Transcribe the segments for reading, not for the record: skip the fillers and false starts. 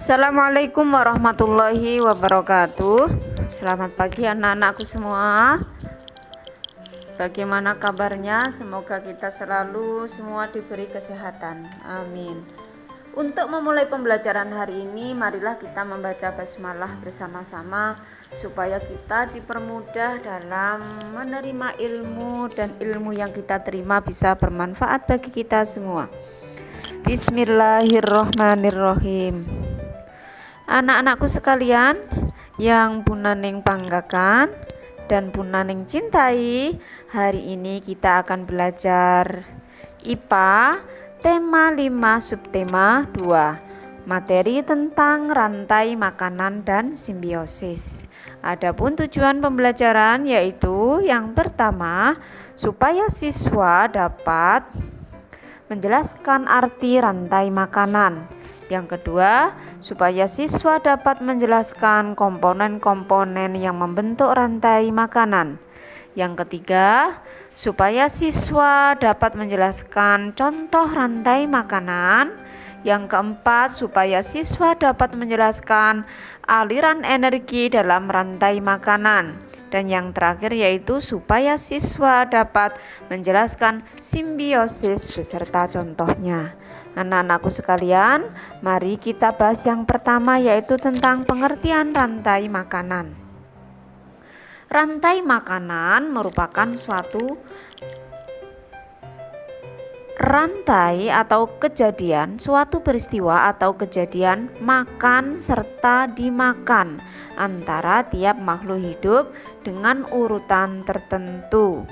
Assalamualaikum warahmatullahi wabarakatuh. Selamat pagi anak-anakku semua. Bagaimana kabarnya? Semoga kita selalu semua diberi kesehatan. Amin. Untuk memulai pembelajaran hari ini, marilah kita membaca basmalah bersama-sama supaya kita dipermudah dalam menerima ilmu dan ilmu yang kita terima bisa bermanfaat bagi kita semua. Bismillahirrohmanirrohim. Anak-anakku sekalian yang Bunaning banggakan dan Bunaning cintai, hari ini kita akan belajar IPA tema 5 subtema 2, materi tentang rantai makanan dan simbiosis. Adapun tujuan pembelajaran yaitu yang pertama, supaya siswa dapat menjelaskan arti rantai makanan. Yang kedua, supaya siswa dapat menjelaskan komponen-komponen yang membentuk rantai makanan. Yang ketiga, supaya siswa dapat menjelaskan contoh rantai makanan. Yang keempat, supaya siswa dapat menjelaskan aliran energi dalam rantai makanan. Dan yang terakhir yaitu supaya siswa dapat menjelaskan simbiosis beserta contohnya. Anak-anakku sekalian, mari kita bahas yang pertama yaitu tentang pengertian rantai makanan. Rantai makanan merupakan suatu rantai atau kejadian, suatu peristiwa atau kejadian makan serta dimakan antara tiap makhluk hidup dengan urutan tertentu.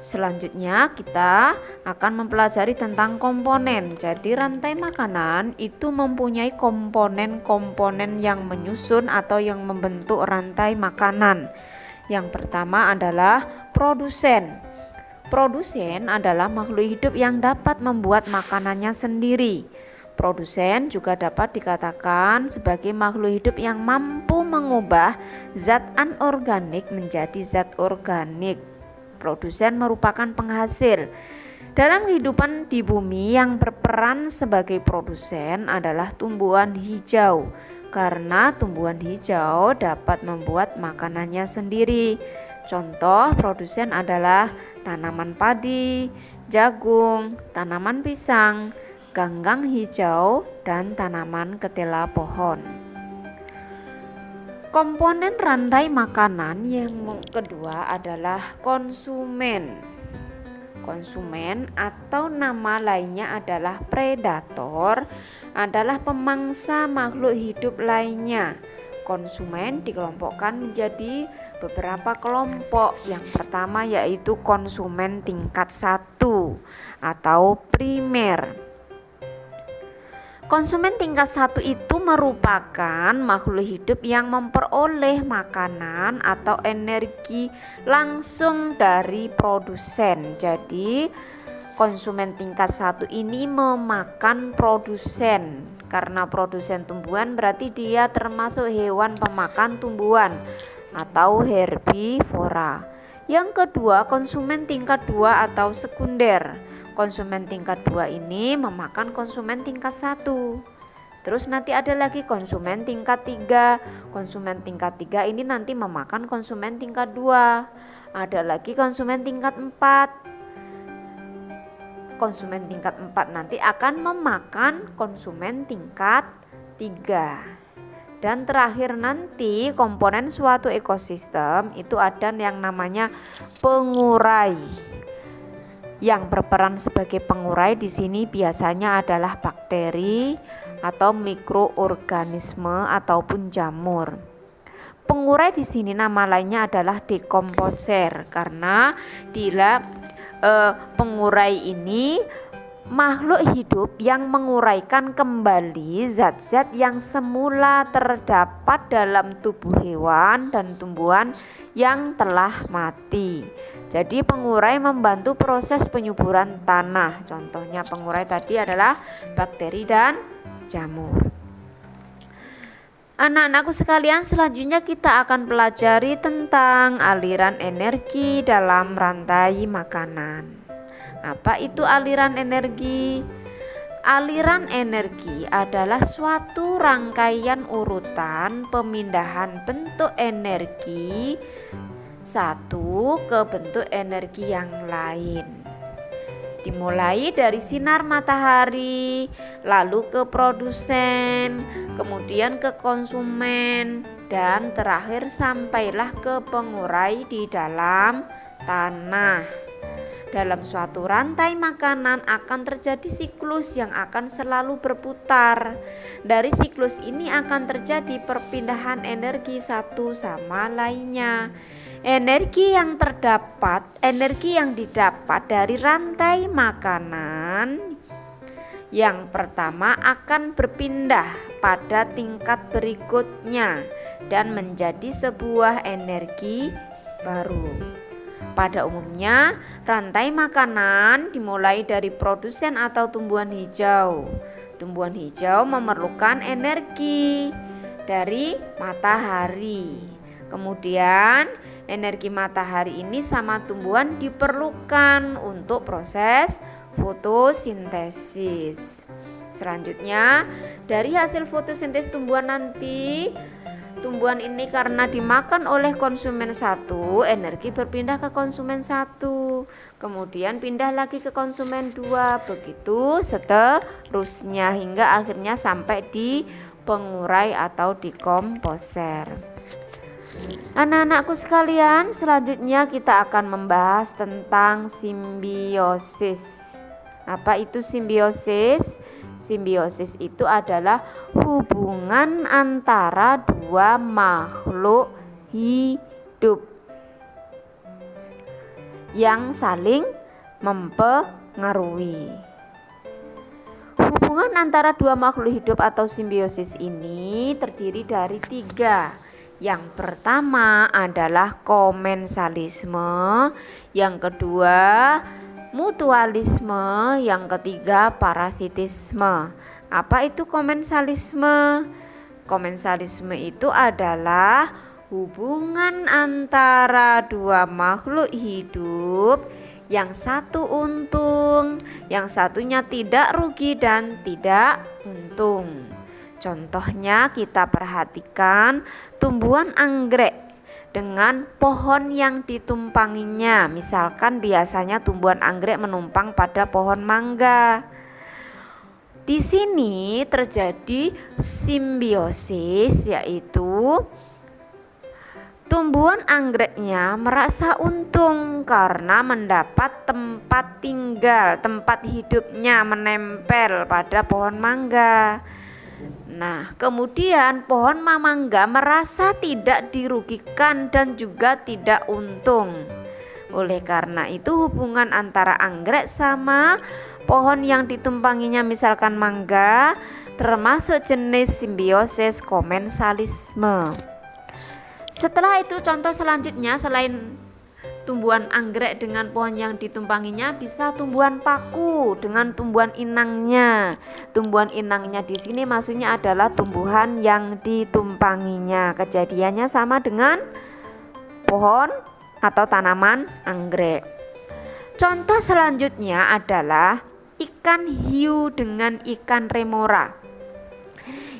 Selanjutnya kita akan mempelajari tentang komponen. Jadi rantai makanan itu mempunyai komponen-komponen yang menyusun atau yang membentuk rantai makanan. Yang pertama adalah produsen. Produsen adalah makhluk hidup yang dapat membuat makanannya sendiri. Produsen juga dapat dikatakan sebagai makhluk hidup yang mampu mengubah zat anorganik menjadi zat organik. Produsen merupakan penghasil. Dalam kehidupan di bumi, yang berperan sebagai produsen adalah tumbuhan hijau, karena tumbuhan hijau dapat membuat makanannya sendiri. Contoh produsen adalah tanaman padi, jagung, tanaman pisang, ganggang hijau, dan tanaman ketela pohon. Komponen rantai makanan yang kedua adalah konsumen. Konsumen atau nama lainnya adalah predator adalah pemangsa makhluk hidup lainnya. Konsumen dikelompokkan menjadi beberapa kelompok. Yang pertama yaitu konsumen tingkat 1 atau primer. Konsumen tingkat 1 itu merupakan makhluk hidup yang memperoleh makanan atau energi langsung dari produsen. Jadi konsumen tingkat 1 ini memakan produsen. Karena produsen tumbuhan berarti dia termasuk hewan pemakan tumbuhan atau herbivora. Yang kedua, konsumen tingkat 2 atau sekunder. Konsumen tingkat 2 ini memakan konsumen tingkat 1. Terus nanti ada lagi konsumen tingkat 3. Konsumen tingkat 3 ini nanti memakan konsumen tingkat 2. Ada lagi konsumen tingkat 4. Konsumen tingkat 4 nanti akan memakan konsumen tingkat 3. Dan terakhir nanti komponen suatu ekosistem itu ada yang namanya pengurai. Yang berperan sebagai pengurai di sini biasanya adalah bakteri atau mikroorganisme ataupun jamur. Pengurai di sini nama lainnya adalah dekomposer karena pengurai ini makhluk hidup yang menguraikan kembali zat-zat yang semula terdapat dalam tubuh hewan dan tumbuhan yang telah mati. Jadi pengurai membantu proses penyuburan tanah. Contohnya pengurai tadi adalah bakteri dan jamur. Anak-anakku sekalian, selanjutnya kita akan pelajari tentang aliran energi dalam rantai makanan. Apa itu aliran energi? Aliran energi adalah suatu rangkaian urutan pemindahan bentuk energi satu ke bentuk energi yang lain. Dimulai dari sinar matahari, lalu ke produsen, kemudian ke konsumen, dan terakhir sampailah ke pengurai di dalam tanah. Dalam suatu rantai makanan akan terjadi siklus yang akan selalu berputar. Dari siklus ini akan terjadi perpindahan energi satu sama lainnya. Energi yang didapat dari rantai makanan yang pertama akan berpindah pada tingkat berikutnya dan menjadi sebuah energi baru. Pada umumnya, rantai makanan dimulai dari produsen atau tumbuhan hijau. Tumbuhan hijau memerlukan energi dari matahari. Kemudian, energi matahari ini sama tumbuhan diperlukan untuk proses fotosintesis. Selanjutnya, dari hasil fotosintesis tumbuhan nanti, tumbuhan ini karena dimakan oleh konsumen satu, energi berpindah ke konsumen satu, kemudian pindah lagi ke konsumen dua, begitu seterusnya hingga akhirnya sampai di pengurai atau di komposer. Anak-anakku sekalian, selanjutnya kita akan membahas tentang simbiosis. Apa itu simbiosis? Simbiosis itu adalah hubungan antara dua makhluk hidup yang saling mempengaruhi. Hubungan antara dua makhluk hidup atau simbiosis ini terdiri dari tiga. Yang pertama adalah komensalisme, yang kedua mutualisme, yang ketiga parasitisme. Apa itu komensalisme? Komensalisme itu adalah hubungan antara dua makhluk hidup, yang satu untung, yang satunya tidak rugi dan tidak untung. Contohnya kita perhatikan tumbuhan anggrek dengan pohon yang ditumpanginya. Misalkan biasanya tumbuhan anggrek menumpang pada pohon mangga. Di sini terjadi simbiosis, yaitu tumbuhan anggreknya merasa untung karena mendapat tempat tinggal, tempat hidupnya menempel pada pohon mangga. Nah, kemudian pohon mangga merasa tidak dirugikan dan juga tidak untung. Oleh karena itu hubungan antara anggrek sama pohon yang ditumpanginya misalkan mangga termasuk jenis simbiosis komensalisme. Setelah itu contoh selanjutnya selain tumbuhan anggrek dengan pohon yang ditumpanginya bisa tumbuhan paku dengan tumbuhan inangnya. Tumbuhan inangnya di sini maksudnya adalah tumbuhan yang ditumpanginya. Kejadiannya sama dengan pohon atau tanaman anggrek. Contoh selanjutnya adalah ikan hiu dengan ikan remora.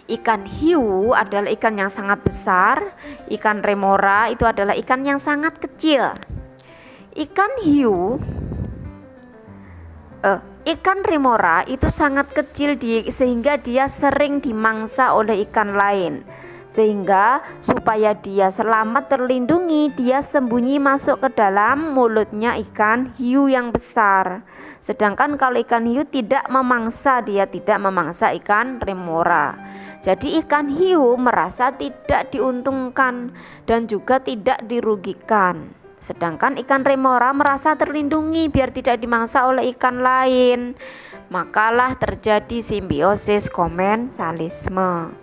Ikan hiu adalah ikan yang sangat besar, ikan remora itu adalah ikan yang sangat kecil. Ikan remora itu sangat kecil sehingga dia sering dimangsa oleh ikan lain. Sehingga supaya dia selamat terlindungi, dia sembunyi masuk ke dalam mulutnya ikan hiu yang besar. Sedangkan kalau ikan hiu tidak memangsa, dia tidak memangsa ikan remora. Jadi ikan hiu merasa tidak diuntungkan dan juga tidak dirugikan. Sedangkan ikan remora merasa terlindungi biar tidak dimangsa oleh ikan lain. Makalah terjadi simbiosis komensalisme.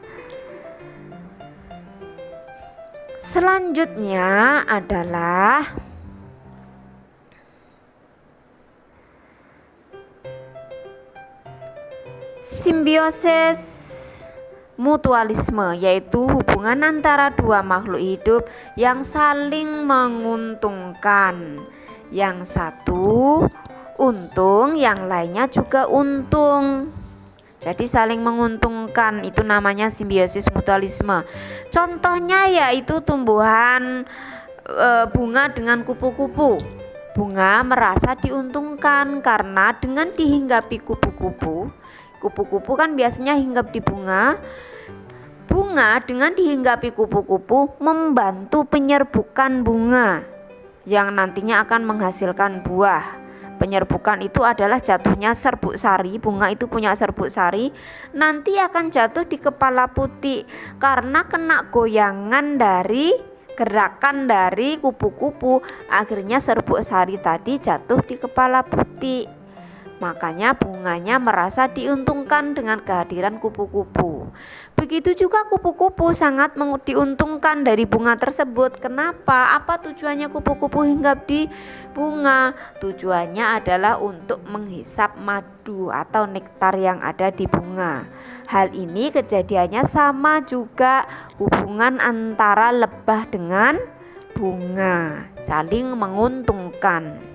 Selanjutnya adalah simbiosis mutualisme, yaitu hubungan antara dua makhluk hidup yang saling menguntungkan. Yang satu untung, yang lainnya juga untung. Jadi saling menguntungkan, itu namanya simbiosis mutualisme. Contohnya yaitu tumbuhan bunga dengan kupu-kupu. Bunga merasa diuntungkan karena dengan dihinggapi kupu-kupu, kupu-kupu kan biasanya hinggap di bunga. Bunga dengan dihinggapi kupu-kupu membantu penyerbukan bunga yang nantinya akan menghasilkan buah. Penyerbukan itu adalah jatuhnya serbuk sari, bunga itu punya serbuk sari, nanti akan jatuh di kepala putik karena kena goyangan dari gerakan dari kupu-kupu, akhirnya serbuk sari tadi jatuh di kepala putik. Makanya bunganya merasa diuntungkan dengan kehadiran kupu-kupu. Begitu juga kupu-kupu sangat diuntungkan dari bunga tersebut. Kenapa? Apa tujuannya kupu-kupu hinggap di bunga? Tujuannya adalah untuk menghisap madu atau nektar yang ada di bunga. Hal ini kejadiannya sama juga hubungan antara lebah dengan bunga, saling menguntungkan.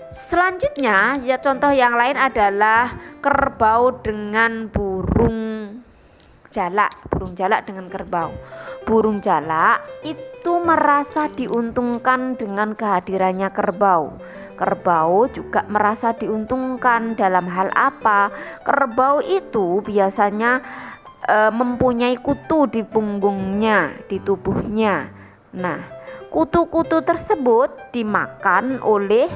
Selanjutnya ya contoh yang lain adalah kerbau dengan burung jalak. Burung jalak dengan kerbau. Burung jalak itu merasa diuntungkan dengan kehadirannya kerbau. Kerbau juga merasa diuntungkan dalam hal apa? Kerbau itu biasanya mempunyai kutu di punggungnya, di tubuhnya. Nah, kutu-kutu tersebut dimakan oleh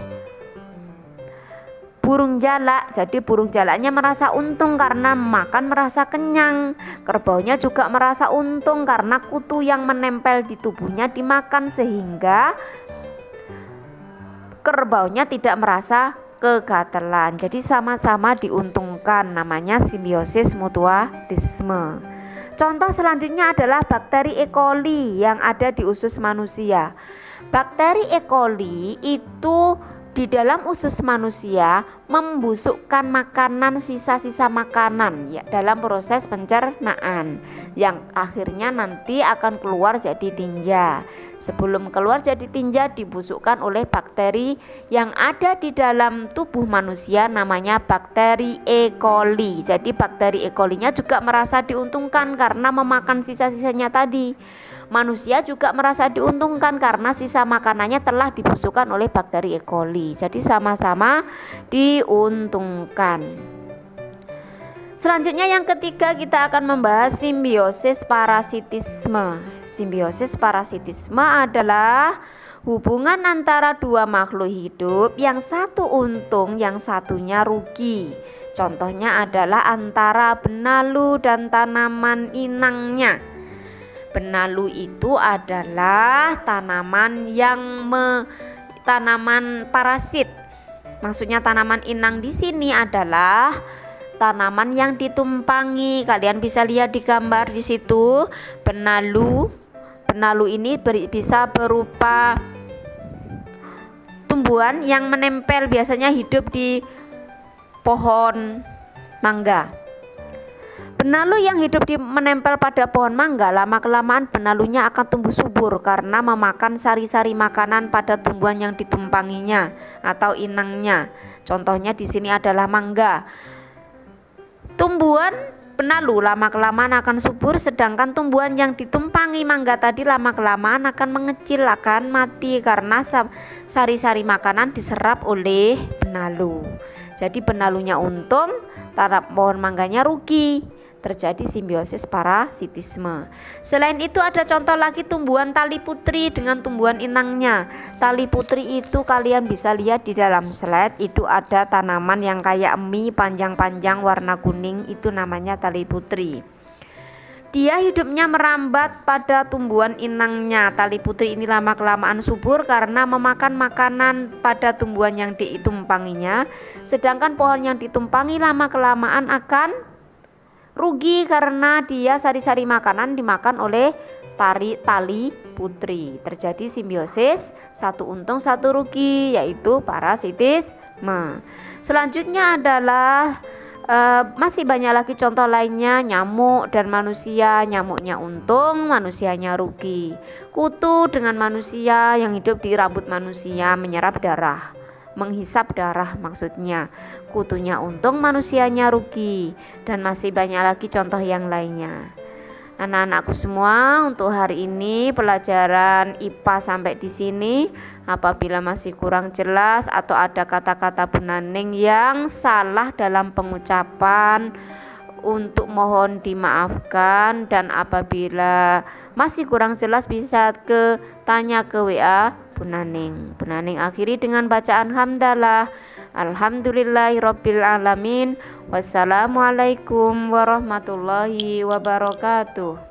burung jalak. Jadi burung jalaknya merasa untung karena makan merasa kenyang. Kerbaunya juga merasa untung karena kutu yang menempel di tubuhnya dimakan, sehingga kerbaunya tidak merasa kegatelan. Jadi sama-sama diuntungkan, namanya simbiosis mutualisme. Contoh selanjutnya adalah bakteri E. coli yang ada di usus manusia. Bakteri E. coli itu di dalam usus manusia membusukkan makanan, sisa-sisa makanan ya, dalam proses pencernaan yang akhirnya nanti akan keluar jadi tinja. Sebelum keluar jadi tinja dibusukkan oleh bakteri yang ada di dalam tubuh manusia, namanya bakteri E. coli. Jadi bakteri E. coli-nya juga merasa diuntungkan karena memakan sisa-sisanya tadi. Manusia juga merasa diuntungkan karena sisa makanannya telah dibusukkan oleh bakteri E. coli. Jadi sama-sama diuntungkan. Selanjutnya yang ketiga kita akan membahas simbiosis parasitisme. Simbiosis parasitisme adalah hubungan antara dua makhluk hidup, yang satu untung, yang satunya rugi. Contohnya adalah antara benalu dan tanaman inangnya. Benalu itu adalah tanaman tanaman parasit. Maksudnya tanaman inang di sini adalah tanaman yang ditumpangi. Kalian bisa lihat di gambar di situ. Benalu ini bisa berupa tumbuhan yang menempel, biasanya hidup di pohon mangga. Benalu yang hidup menempel pada pohon mangga, lama-kelamaan benalunya akan tumbuh subur karena memakan sari-sari makanan pada tumbuhan yang ditumpanginya atau inangnya. Contohnya di sini adalah mangga. Tumbuhan benalu lama-kelamaan akan subur, sedangkan tumbuhan yang ditumpangi mangga tadi lama-kelamaan akan mengecil, akan mati karena sari-sari makanan diserap oleh benalu. Jadi benalunya untung, tanam pohon mangganya rugi. Terjadi simbiosis parasitisme. Selain itu ada contoh lagi tumbuhan tali putri dengan tumbuhan inangnya. Tali putri itu kalian bisa lihat di dalam slide, itu ada tanaman yang kayak mie panjang-panjang warna kuning, itu namanya tali putri. Dia hidupnya merambat pada tumbuhan inangnya. Tali putri ini lama-kelamaan subur karena memakan makanan pada tumbuhan yang ditumpanginya. Sedangkan pohon yang ditumpangi lama-kelamaan akan rugi karena dia sari-sari makanan dimakan oleh tali putri. Terjadi simbiosis, satu untung satu rugi, yaitu parasitisme. Selanjutnya adalah masih banyak lagi contoh lainnya, nyamuk dan manusia. Nyamuknya untung, manusianya rugi. Kutu dengan manusia yang hidup di rambut manusia menyerap darah menghisap darah maksudnya. Kutunya untung, manusianya rugi, dan masih banyak lagi contoh yang lainnya. Anak-anakku semua, untuk hari ini pelajaran IPA sampai di sini. Apabila masih kurang jelas atau ada kata-kata Bu Naning yang salah dalam pengucapan, untuk mohon dimaafkan, dan apabila masih kurang jelas bisa tanya ke WA Bu Naning. Bu Naning akhiri dengan bacaan hamdalah. Alhamdulillahirabbil alamin. Wassalamualaikum warahmatullahi wabarakatuh.